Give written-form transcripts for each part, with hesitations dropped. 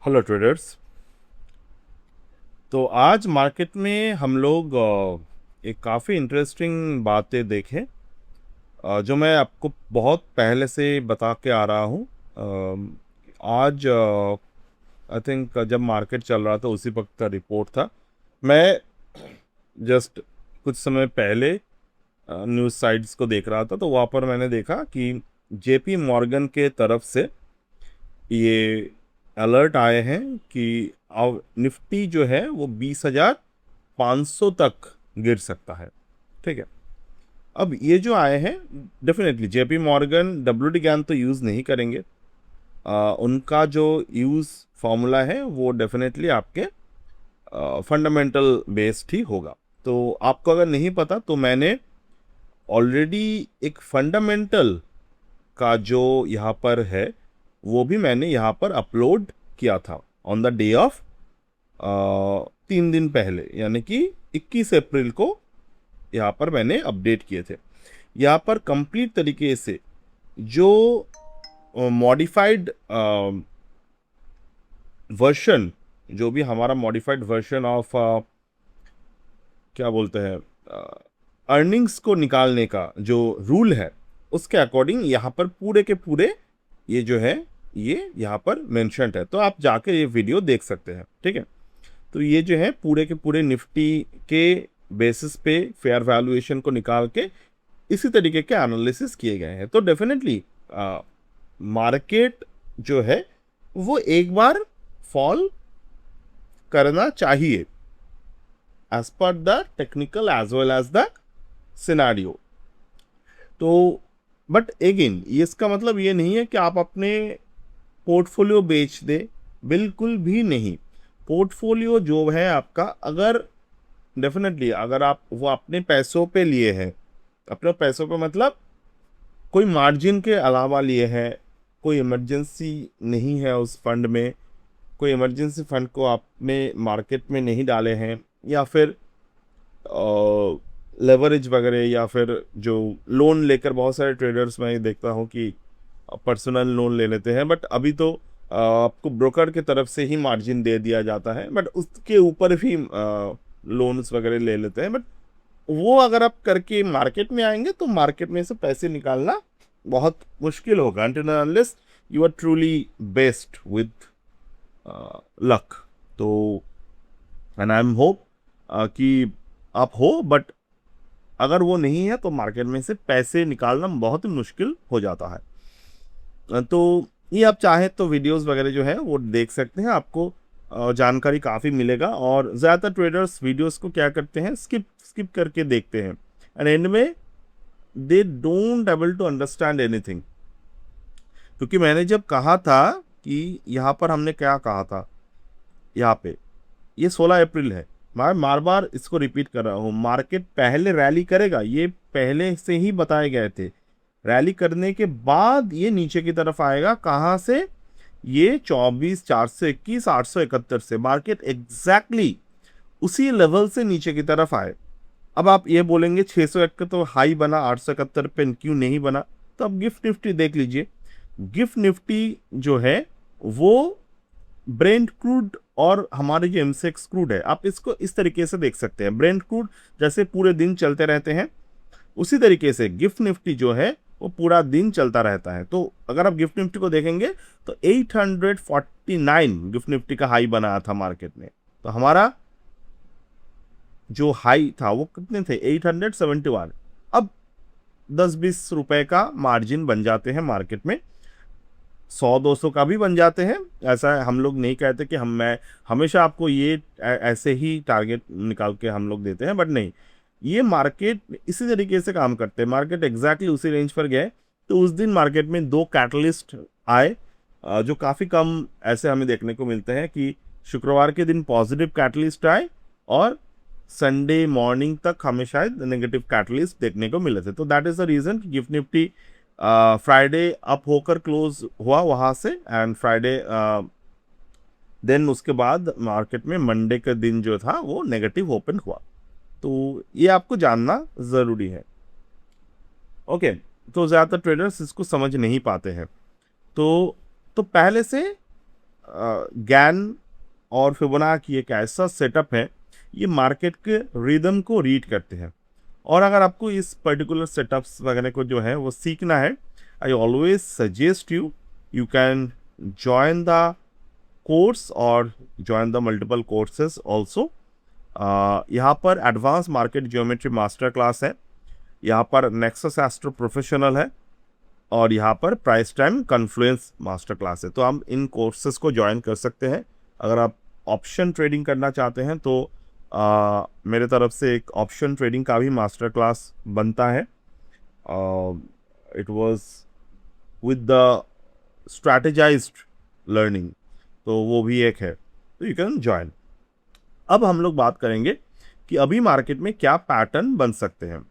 Hello traders. तो आज market में हम लोग एक काफ़ी इंटरेस्टिंग बातें देखें, जो मैं आपको बहुत पहले से बता के आ रहा हूँ। आज आई थिंक जब मार्केट चल रहा था उसी वक्त का रिपोर्ट था। मैं जस्ट कुछ समय पहले न्यूज़ साइट्स को देख रहा था, तो वहाँ पर मैंने देखा कि जेपी मॉर्गन के तरफ से ये अलर्ट आए हैं कि अब निफ्टी जो है वो 20,500 तक गिर सकता है। ठीक है। अब ये जो आए हैं, डेफिनेटली जेपी मॉर्गन डब्ल्यूटी ज्ञान तो यूज़ नहीं करेंगे। उनका जो यूज़ फॉर्मूला है वो डेफिनेटली आपके फंडामेंटल बेस्ड ही होगा। तो आपको अगर नहीं पता तो मैंने ऑलरेडी एक फंडामेंटल का जो यहाँ पर है वो भी मैंने यहाँ पर अपलोड किया था ऑन द डे ऑफ 3 दिन पहले, यानी कि 21 अप्रैल को यहाँ पर मैंने अपडेट किए थे। यहाँ पर कंप्लीट तरीके से जो मॉडिफाइड वर्जन, जो भी हमारा मॉडिफाइड वर्जन ऑफ क्या बोलते हैं, अर्निंग्स को निकालने का जो रूल है उसके अकॉर्डिंग यहाँ पर पूरे के पूरे ये जो है ये यहाँ पर मेंशन्ड है। तो आप जाके ये वीडियो देख सकते हैं। ठीक है। तो ये जो है पूरे के पूरे निफ्टी के बेसिस पे फेयर वैल्यूएशन को निकाल के इसी तरीके के एनालिसिस किए गए हैं। तो डेफिनेटली मार्केट जो है वो एक बार फॉल करना चाहिए as per the technical as well as the scenario. तो बट अगेन इसका मतलब ये नहीं है कि आप अपने पोर्टफोलियो बेच दें, बिल्कुल भी नहीं। पोर्टफोलियो जो है आपका, अगर डेफिनेटली अगर आप वो अपने पैसों पे लिए हैं, अपने पैसों पे मतलब कोई मार्जिन के अलावा लिए हैं, कोई इमरजेंसी नहीं है उस फंड में, कोई इमरजेंसी फंड को आपने मार्केट में नहीं डाले हैं, या फिर लेवरेज वगैरह, या फिर जो लोन लेकर बहुत सारे ट्रेडर्स मैं देखता हूँ कि पर्सनल लोन ले लेते हैं, बट अभी तो आपको ब्रोकर की तरफ से ही मार्जिन दे दिया जाता है, बट उसके ऊपर भी लोन्स वगैरह ले लेते हैं। बट वो अगर आप करके मार्केट में आएंगे तो मार्केट में से पैसे निकालना बहुत मुश्किल होगा, until and unless you are truly based with luck। तो एंड आई एम होप कि आप हो, बट अगर वो नहीं है तो मार्केट में से पैसे निकालना बहुत ही मुश्किल हो जाता है। तो ये आप चाहे तो वीडियोस वगैरह जो है वो देख सकते हैं, आपको जानकारी काफ़ी मिलेगा। और ज़्यादातर ट्रेडर्स वीडियोस को क्या करते हैं, स्किप करके देखते हैं, एंड एंड में they don't able to understand anything. क्योंकि मैंने जब कहा था कि यहाँ पर हमने क्या कहा था, यहाँ पे ये 16 अप्रैल है, मैं बार बार इसको रिपीट कर रहा हूँ, मार्केट पहले रैली करेगा, ये पहले से ही बताए गए थे। रैली करने के बाद ये नीचे की तरफ आएगा, कहाँ से, ये 24,421 871 से मार्केट एग्जैक्टली उसी लेवल से नीचे की तरफ आए। अब आप ये बोलेंगे 601 का तो हाई बना, 871 पे क्यों नहीं बना? तो अब गिफ्ट निफ्टी देख लीजिए। गिफ्ट निफ्टी जो है वो ब्रेंट क्रूड और हमारे जो एमसेक्स क्रूड है, आप इसको इस तरीके से देख सकते हैं। ब्रेंट क्रूड जैसे पूरे दिन चलते रहते हैं, उसी तरीके से गिफ्ट निफ्टी जो है वो पूरा दिन चलता रहता है। तो अगर आप गिफ्ट निफ्टी को देखेंगे तो 849 गिफ्ट निफ्टी का हाई बनाया था मार्केट ने। तो हमारा जो हाई था वो कितने थे, 871। अब 10-20 रुपए का मार्जिन बन जाते हैं मार्केट में, 100-200 का भी बन जाते हैं। ऐसा हम लोग नहीं कहते कि मैं हमेशा आपको ये ऐसे ही टारगेट निकाल के हम लोग देते हैं, बट नहीं, ये मार्केट इसी तरीके से काम करते हैं। मार्केट एग्जैक्टली उसी रेंज पर गए तो उस दिन मार्केट में 2 कैटलिस्ट आए, जो काफ़ी कम ऐसे हमें देखने को मिलते हैं कि शुक्रवार के दिन पॉजिटिव कैटलिस्ट आए और संडे मॉर्निंग तक हमें शायद नेगेटिव कैटलिस्ट देखने को मिले थे। तो दैट इज़ द रीज़न कि गिफ्ट निफ्टी फ्राइडे अप होकर क्लोज हुआ वहाँ से, एंड फ्राइडे देन उसके बाद मार्केट में मंडे के दिन जो था वो नेगेटिव ओपन हुआ। तो ये आपको जानना ज़रूरी है। ओके। तो ज़्यादातर ट्रेडर्स इसको समझ नहीं पाते हैं। तो पहले से गैन और फिबोनाची एक ऐसा सेटअप है, ये मार्केट के रिदम को रीड करते हैं। और अगर आपको इस पर्टिकुलर सेटअप्स वगैरह को जो है वो सीखना है, I always suggest you can join the course और join the multiple courses also. यहाँ पर advance market geometry master class है, यहाँ पर नेक्सस एस्ट्रो प्रोफेशनल है, और यहाँ पर price time confluence master class है। तो हम इन कोर्सेज को ज्वाइन कर सकते हैं। अगर आप ऑप्शन ट्रेडिंग करना चाहते हैं तो मेरे तरफ से एक ऑप्शन ट्रेडिंग का भी मास्टर क्लास बनता है। It was with the strategized learning, तो वो भी एक है, तो यू कैन ज्वाइन। अब हम लोग बात करेंगे कि अभी मार्केट में क्या पैटर्न बन सकते हैं।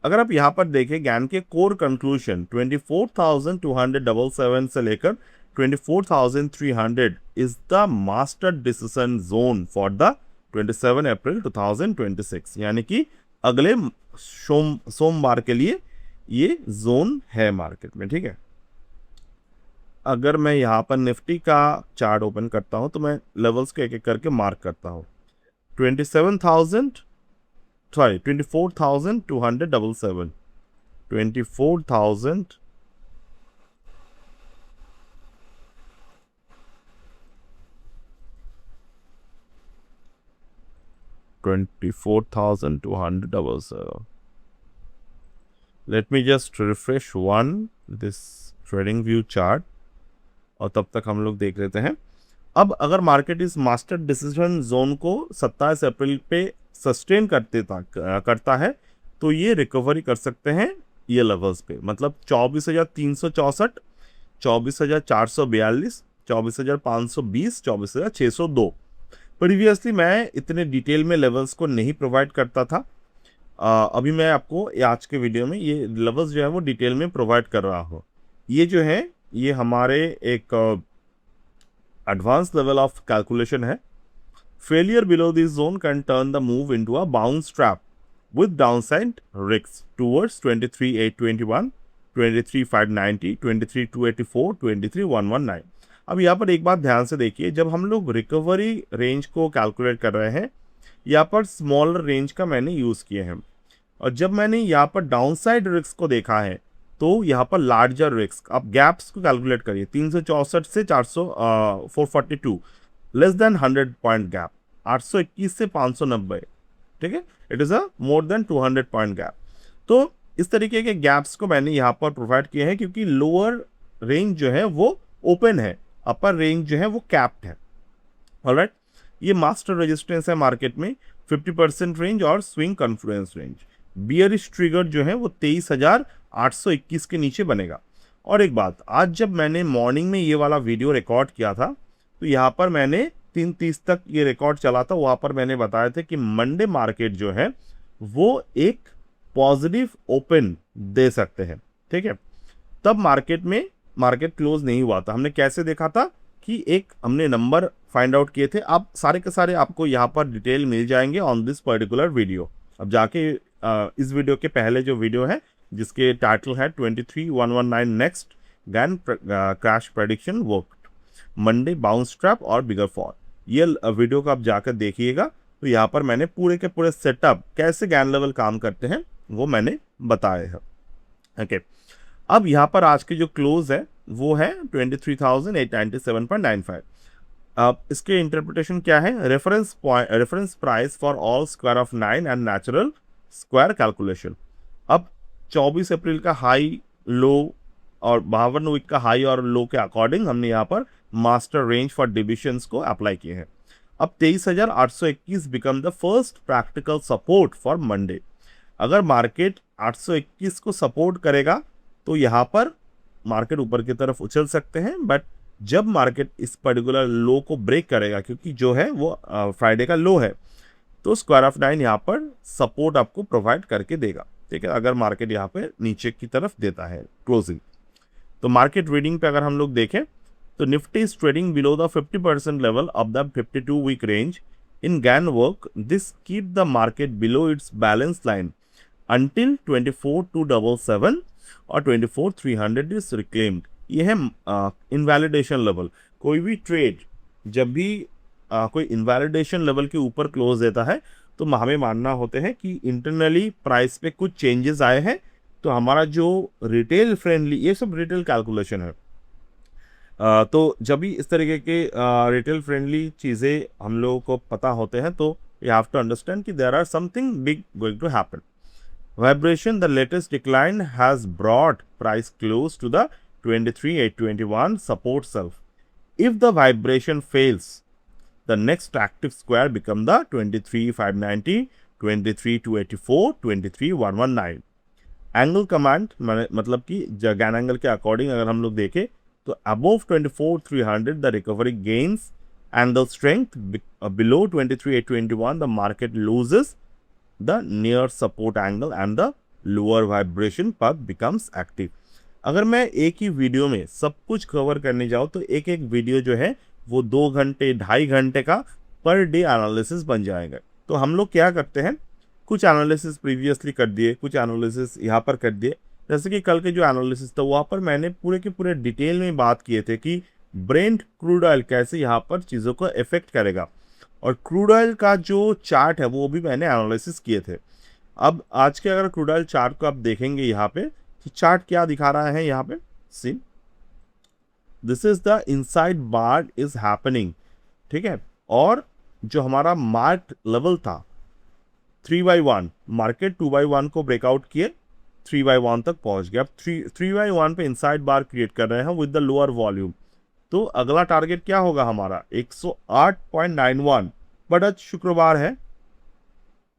अगर आप यहाँ पर देखें, ज्ञान के कोर कंक्लूजन 24,277 से लेकर 24,300 is the master decision zone for the 27 अप्रैल 2026, यानी कि अगले सोमवार के लिए ये जोन है मार्केट में। ठीक है, अगर मैं यहाँ पर निफ्टी का चार्ट ओपन करता हूँ तो मैं लेवल्स को एक एक करके मार्क करता हूँ। 24,277, 24,000 24,277. Let me just refresh this trading view chart, और तब तक हम लोग देख लेते हैं। अब अगर मार्केट इस मास्टर डिसीजन जोन को 27 अप्रैल पे सस्टेन करता है तो ये रिकवरी कर सकते हैं ये लेवल्स पे, मतलब 24,364, 24,442, 24,520, 24,602। प्रीवियसली मैं इतने डिटेल में लेवल्स को नहीं प्रोवाइड करता था। अभी मैं आपको आज के वीडियो में ये लेवल्स जो है वो डिटेल में प्रोवाइड कर रहा हूँ। ये जो है ये हमारे एक एडवांस लेवल ऑफ कैलकुलेशन है। Failure below this zone can turn the move into a bounce trap with downside risk towards 23,821, 23,590, 23,284, 23,119। अब यहाँ पर एक बात ध्यान से देखिए, जब हम लोग रिकवरी रेंज को कैलकुलेट कर रहे हैं, यहाँ पर स्मॉलर रेंज का मैंने यूज़ किए हैं, और जब मैंने यहाँ पर डाउनसाइड रिस्क को देखा है तो यहाँ पर लार्जर रिस्क। आप गैप्स को कैलकुलेट करिए, 364 से 442, लेस देन 100 पॉइंट गैप, 821 से 590, ठीक है, it is a more than 200 point gap. तो इस तरीके के गैप्स को मैंने यहाँ पर प्रोवाइड किए हैं, क्योंकि लोअर रेंज जो है वो ओपन है, अपर रेंज जो है वो कैप्ड है। ऑलराइट, ये मास्टर रेजिस्टेंस है मार्केट में 50% रेंज और swing Confluence range. Bearish trigger जो है वो 23,821 के नीचे बनेगा। और एक बात, आज जब मैंने मॉर्निंग में ये वाला वीडियो रिकॉर्ड किया था तो यहाँ पर मैंने 3:30 तक ये रिकॉर्ड चला था, वहाँ पर मैंने बताया था कि मंडे मार्केट जो है वो एक पॉजिटिव ओपन दे सकते हैं। ठीक है, तब मार्केट क्लोज नहीं हुआ था। हमने कैसे देखा था कि एक हमने नंबर फाइंड आउट किए थे। आप सारे के सारे आपको यहाँ पर डिटेल मिल जाएंगे ऑन दिस पर्टिकुलर वीडियो। अब जाके इस वीडियो के पहले जो वीडियो है जिसके टाइटल है 23,119 next Gann crash prediction work Monday bounce trap और बिगर फॉल, ये वीडियो को आप जाकर देखिएगा। तो यहाँ पर मैंने पूरे के पूरे सेटअप कैसे गैन लेवल काम करते हैं वो मैंने बताए हैं। ओके, अब यहाँ पर आज की जो क्लोज है वो है 23,897.95। अब इसके इंटरप्रिटेशन क्या है? Reference price for all square of 9 and natural square calculation. अब 24 अप्रैल का हाई लो और 52 वीक का हाई और लो के अकॉर्डिंग हमने यहाँ पर मास्टर रेंज फॉर डिविजन्स को अप्लाई किए हैं। अब 23,821 become the first practical support for Monday. अगर मार्केट 821 को सपोर्ट करेगा तो यहाँ पर मार्केट ऊपर की तरफ उछल सकते हैं, बट जब मार्केट इस पर्टिकुलर लो को ब्रेक करेगा, क्योंकि जो है वो फ्राइडे का लो है, तो स्क्वायर ऑफ 9 यहाँ पर सपोर्ट आपको प्रोवाइड करके देगा। ठीक है, अगर मार्केट यहाँ पे नीचे की तरफ देता है क्लोजिंग। तो मार्केट रीडिंग पे अगर हम लोग देखें तो Nifty is trading below the 50% level of the 52 week range in Gann work. This keep the market below its balance line until 24,277 और 24,300 इज रिक्लेम्ड। ये है इनवैलिडेशन लेवल। कोई भी ट्रेड जब भी कोई इनवैलिडेशन लेवल के ऊपर क्लोज देता है तो हमें मानना होते हैं कि इंटरनली प्राइस पे कुछ चेंजेस आए हैं, तो हमारा जो रिटेल फ्रेंडली, ये सब रिटेल कैलकुलेशन है, तो जब भी इस तरीके के रिटेल फ्रेंडली चीज़ें हम लोगों को पता होते हैं तो यू हैव टू अंडरस्टैंड कि there are something big going to happen. Vibration, the latest decline has brought price close to the 23,821 support self. If the vibration fails, the next active square become the 23,590, 23,284, 23,119. Angle command मतलब कि जगैन angle के according अगर हम लोग देखें तो above 24,300 the recovery gains and the strength, below 23,821 the market loses the near support angle and the lower vibration path becomes active. अगर मैं एक ही वीडियो में सब कुछ कवर करने जाऊँ तो एक एक वीडियो जो है वो 2 घंटे 2.5 घंटे का पर डे एनालिसिस बन जाएगा. तो हम लोग क्या करते हैं, कुछ एनालिसिस प्रीवियसली कर दिए, कुछ एनालिसिस यहाँ पर कर दिए. जैसे कि कल के जो एनालिसिस था वहाँ पर मैंने पूरे के पूरे डिटेल में बात किए थे कि ब्रेंट क्रूड ऑयल कैसे यहाँ पर चीज़ों को इफेक्ट करेगा, और क्रूड ऑयल का जो चार्ट है वो भी मैंने एनालिसिस किए थे. अब आज के अगर क्रूड ऑयल चार्ट को आप देखेंगे यहाँ पे, तो चार्ट क्या दिखा रहा है यहाँ पे, see this is the inside bar is happening, ठीक है. और जो हमारा मार्क लेवल था 3/1, मार्केट 2/1 को ब्रेकआउट किए 3/1 तक पहुंच गया. अब 3/1 पे इनसाइड बार क्रिएट कर रहे हैं विद द लोअर वॉल्यूम. तो अगला टारगेट क्या होगा हमारा 108.91. बट आज शुक्रवार है,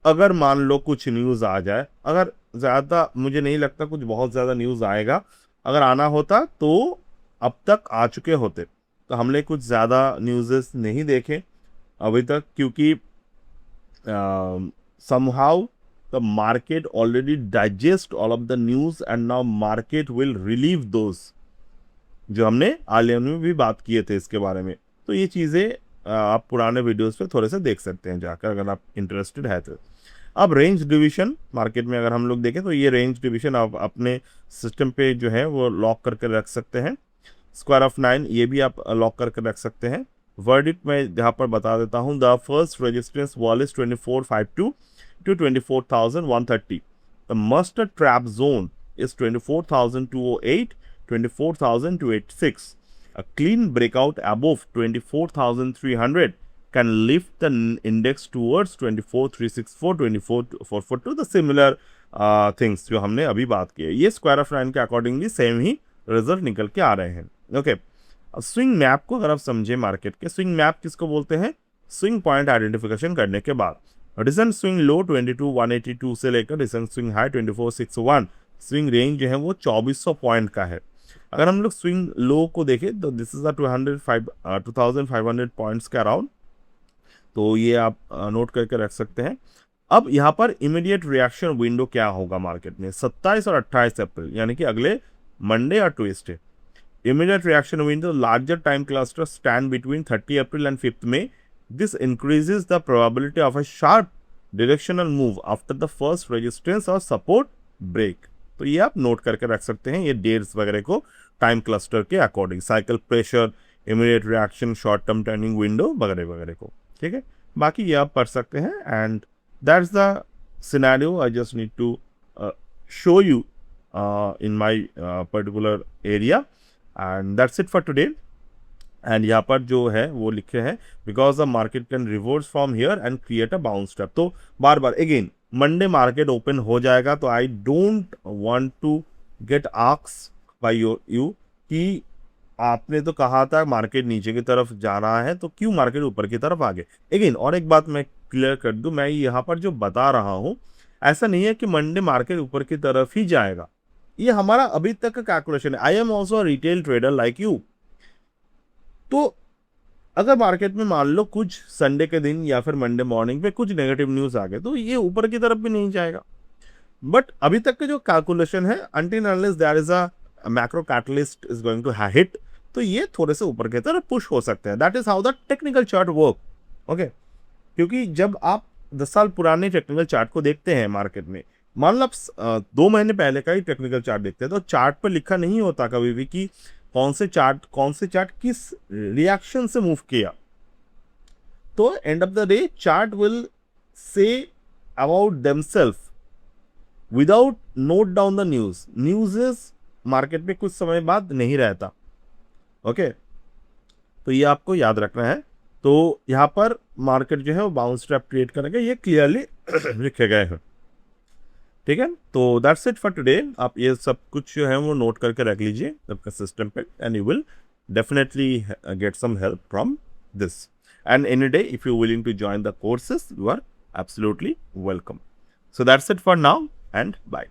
अगर मान लो कुछ न्यूज़ आ जाए, अगर ज़्यादा, मुझे नहीं लगता कुछ बहुत ज़्यादा न्यूज़ आएगा, अगर आना होता तो अब तक आ चुके होते. तो हमने कुछ ज़्यादा न्यूज़ेस नहीं देखे अभी तक, क्योंकि somehow the market already digest all of the news and now market will relieve those, जो हमने आलिया में भी बात किए थे इसके बारे में. तो ये चीज़ें आप पुराने वीडियोस पे थोड़े से देख सकते हैं जाकर, अगर आप इंटरेस्टेड है तो. अब रेंज डिवीजन मार्केट में अगर हम लोग देखें तो ये रेंज डिवीजन आप अपने सिस्टम पे जो है वो लॉक करके रख सकते हैं. स्क्वायर ऑफ 9 ये भी आप लॉक करके रख सकते हैं. वर्डिक्ट मैं यहाँ पर बता देता हूँ. The first resistance wall is 2452 to 24,130. The master trap zone is 24,208, 24,286. A clean breakout above 24,300 can lift the index towards 24,364, 24,442. The similar things जो हमने अभी बात की है, ये स्क्वायर ऑफ 9 के अकॉर्डिंगली सेम ही रिजल्ट निकल के आ रहे हैं. ओके, अब स्विंग मैप को अगर आप समझे, मार्केट के स्विंग मैप किसको बोलते हैं, स्विंग पॉइंट आइडेंटिफिकेशन करने के बाद रिसेंट स्विंग लो 22,182 से लेकर recent swing high 24,601, swing range जो है वो 2400 पॉइंट का है. अगर हम लोग स्विंग लो को देखें तो दिस इज 2,500 पॉइंट्स के अराउंड, तो ये आप नोट करके रख सकते हैं. अब यहाँ पर इमीडिएट रिएक्शन विंडो क्या होगा मार्केट में 27 और 28 अप्रैल, यानी कि अगले मंडे और Tuesday. Immediate reaction window larger time cluster stand between 30 April and 5 May. This increases the probability of a sharp directional move after the first resistance or support break. तो ये आप नोट करके रख सकते हैं, ये डेट्स वगैरह को टाइम क्लस्टर के according, cycle pressure, immediate reaction, short term turning window वगैरह वगैरह को, ठीक है. बाकी ये आप पढ़ सकते हैं. And that's the scenario I just need to show you in my particular area. And that's it for today. And यहाँ पर जो है वो लिखे हैं because the market can reverse from here and create a bounce step. तो बार बार अगेन मंडे मार्केट ओपन हो जाएगा, तो I don't want to get asked by you कि आपने तो कहा था मार्केट नीचे की तरफ जा रहा है, तो क्यों मार्केट ऊपर की तरफ आगे. अगेन और एक बात मैं क्लियर कर दूं, मैं यहाँ पर जो बता रहा हूँ ऐसा नहीं है कि मंडे मार्केट ऊपर की तरफ ही जाएगा. ये हमारा अभी तक का कैलकुलेशन है. I am also a retail trader like you. तो अगर मार्केट में मान लो कुछ संडे के दिन या फिर मंडे मॉर्निंग पे कुछ नेगेटिव न्यूज़ आ गए तो ये ऊपर की तरफ भी नहीं जाएगा. बट अभी तक के जो कैलकुलेशन है, until unless there is a macro catalyst is going to hit, तो ये थोड़े से ऊपर की तरफ पुश हो सकते हैं. That is how the technical chart work. Okay, क्योंकि जब आप 10 साल पुराने टेक्निकल चार्ट को देखते हैं मार्केट में, मान लो आप 2 महीने पहले का ही टेक्निकल चार्ट देखते हैं, तो चार्ट पर लिखा नहीं होता कभी भी कि कौन से चार्ट किस रिएक्शन से मूव किया. तो end of the day chart will say about themselves without note down the news. News market में कुछ समय बाद नहीं रहता. ओके, तो ये आपको याद रखना है. तो यहाँ पर मार्केट जो है वो बाउंस ट्रैप क्रिएट करेंगे, ये क्लियरली लिखे गए हैं. ठीक है, तो दैट्स इट फॉर टुडे. आप ये सब कुछ जो है वो नोट करके रख लीजिए आपका सिस्टम पे, and you will definitely get some help from this. And any day, if you're willing to join the courses, you are absolutely welcome. So that's it for now, and bye.